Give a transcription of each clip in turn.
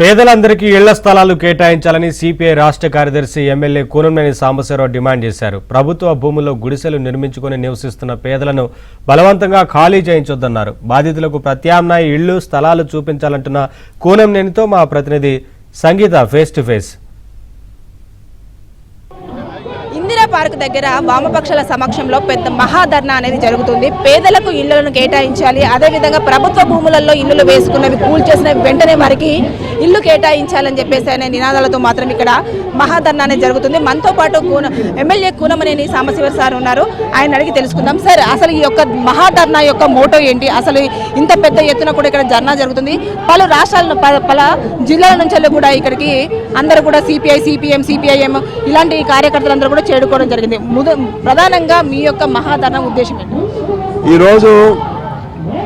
పేదలందరికీ ఇళ్ల స్థలాలు కేటాయించాలని సిపిఐ రాష్ట్ర కార్యదర్శి ఎమ్మెల్యే కూనంనేని సాంబశివరావు డిమాండ్ చేశారు. ప్రభుత్వ భూముల్లో గుడిసెలు నిర్మించుకుని నివసిస్తున్న పేదలను బలవంతంగా ఖాళీ చేయించొద్దన్నారు. బాధితులకు ప్రత్యామ్నాయ ఇళ్లు స్థలాలు చూపించాలంటున్న కూనంనేనితో మా ప్రతినిధి Sangeetha face to face. Indira park దగ్గర వామపక్షాల సమక్షంలో పెద్ద మహాధర్నా అనేది జరుగుతుంది. పేదలకు ఇళ్లను కేటాయించాలి, అదేవిధంగా ప్రభుత్వ భూములలో ఇళ్లు వేసుకున్నవి కూల్చేసిన వెంటనే వారికి ఇల్లు కేటాయించాలని చెప్పేసి అనే నినాదాలతో మాత్రం ఇక్కడ మహాధర్నా అనేది జరుగుతుంది. మనతో పాటు ఎమ్మెల్యే కూనంనేని సాంబశివరావు సార్ ఉన్నారు. ఆయన అడిగి తెలుసుకుందాం. సార్, అసలు ఈ యొక్క మహాధర్నా యొక్క మోటో ఏంటి? అసలు ఇంత పెద్ద ఎత్తున కూడా ఇక్కడ ధర్నా జరుగుతుంది. పలు రాష్ట్రాల పలు జిల్లాల నుంచి కూడా ఇక్కడికి అందరూ కూడా సిపిఐ, సిపిఎం, సిపిఐఎం ఇలాంటి కార్యకర్తలందరూ కూడా చేరుకోవడం జరిగింది. ప్రధానంగా మీ యొక్క మహాధర్నా ఉద్దేశం ఏంటి? ఈరోజు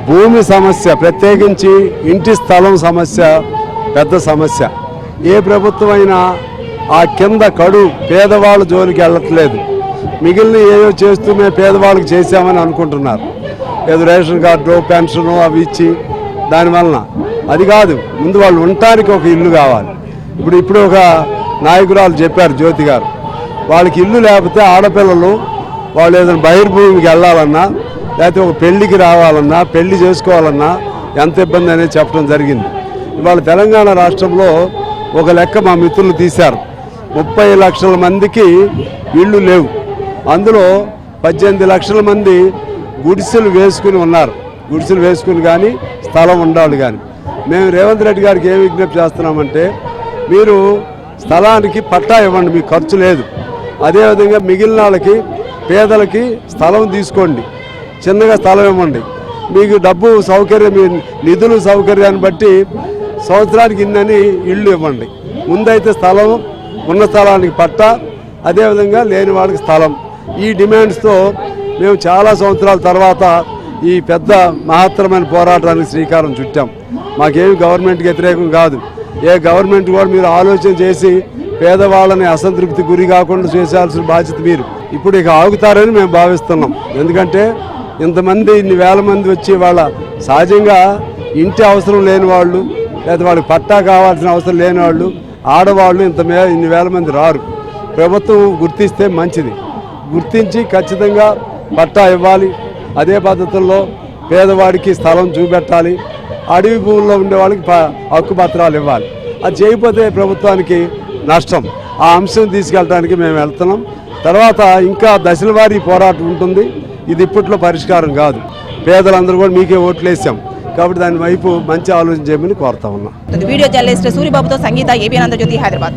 భూమి సమస్య, ప్రత్యేకించి ఇంటి స్థలం సమస్య పెద్ద సమస్య. ఏ ప్రభుత్వం అయినా ఆ కింద కడు పేదవాళ్ళ జోలికి వెళ్ళట్లేదు. మిగిలిన ఏవో చేస్తూ మేము పేదవాళ్ళకి చేసామని అనుకుంటున్నారు. ఏదో రేషన్ కార్డు, పెన్షను అవి ఇచ్చి దానివలన అది కాదు. ముందు వాళ్ళు ఉండటానికి ఒక ఇల్లు కావాలి. ఇప్పుడు ఒక నాయకురాలు చెప్పారు, జ్యోతి గారు, వాళ్ళకి ఇల్లు లేకపోతే ఆడపిల్లలు వాళ్ళు ఏదైనా బహిర్భూమికి వెళ్ళాలన్నా లేకపోతే ఒక పెళ్లికి రావాలన్నా పెళ్లి చేసుకోవాలన్నా ఎంత ఇబ్బంది అనేది చెప్పడం జరిగింది. ఇవాళ తెలంగాణ రాష్ట్రంలో ఒక లెక్క మా మిత్రులు తీశారు. 30 లక్షల మందికి ఇళ్ళు లేవు. అందులో 18 లక్షల మంది గుడిసెలు వేసుకుని ఉన్నారు. గుడిసెలు వేసుకుని కానీ స్థలం ఉండాలి. కానీ మేము రేవంత్ రెడ్డి గారికి ఏం విజ్ఞప్తి చేస్తున్నామంటే, మీరు స్థలానికి పట్టా ఇవ్వండి, మీకు ఖర్చు లేదు. అదేవిధంగా మిగిలిన వాళ్ళకి పేదలకి స్థలం తీసుకోండి, చిన్నగా స్థలం ఇవ్వండి. మీకు డబ్బు సౌకర్యం, మీ నిధులు సౌకర్యాన్ని బట్టి సంవత్సరానికి ఇన్నని ఇళ్ళు ఇవ్వండి. ముందైతే స్థలం, ఉన్న స్థలానికి పట్టా, అదేవిధంగా లేని వాళ్ళకి స్థలం. ఈ డిమాండ్స్తో మేము చాలా సంవత్సరాల తర్వాత ఈ పెద్ద మహత్తరమైన పోరాటానికి శ్రీకారం చుట్టాం. మాకేమి గవర్నమెంట్కి వ్యతిరేకం కాదు. ఏ గవర్నమెంట్ కూడా మీరు ఆలోచన చేసి పేదవాళ్ళని అసంతృప్తి గురి కాకుండా చేయాల్సిన బాధ్యత మీరు. ఇప్పుడు ఇక ఆగుతారని మేము భావిస్తున్నాం. ఎందుకంటే ఇంతమంది, ఇన్ని వేల మంది వచ్చి వాళ్ళ సహజంగా ఇంటి అవసరం లేని వాళ్ళు, లేదా వాళ్ళకి పట్టా కావాల్సిన అవసరం లేని వాళ్ళు, ఆడవాళ్ళు ఇన్ని వేల మంది రారు. ప్రభుత్వం గుర్తిస్తే మంచిది. గుర్తించి ఖచ్చితంగా పట్టా ఇవ్వాలి. అదే పద్ధతుల్లో పేదవాడికి స్థలం చూపెట్టాలి. అడవి భూముల్లో ఉండే వాళ్ళకి హక్కు పత్రాలు ఇవ్వాలి. అది చేయకపోతే ప్రభుత్వానికి నష్టం. ఆ అంశం తీసుకెళ్ళడానికి మేము వెళ్తున్నాం. తర్వాత ఇంకా దశల వారీ పోరాటం ఉంటుంది. ఇది ఇప్పట్లో పరిష్కారం కాదు. పేదలందరూ కూడా మీకే ఓట్లు వేసాం కాబట్టి దాని వైపు మంచి ఆలోచన చేయమని కోరుతా ఉన్నాం. వీడియో జర్నలిస్ట్ సూరిబాబుతో సంగీత, ఏబిఎన్ ఆంధ్రజ్యోతి, హైదరాబాద్.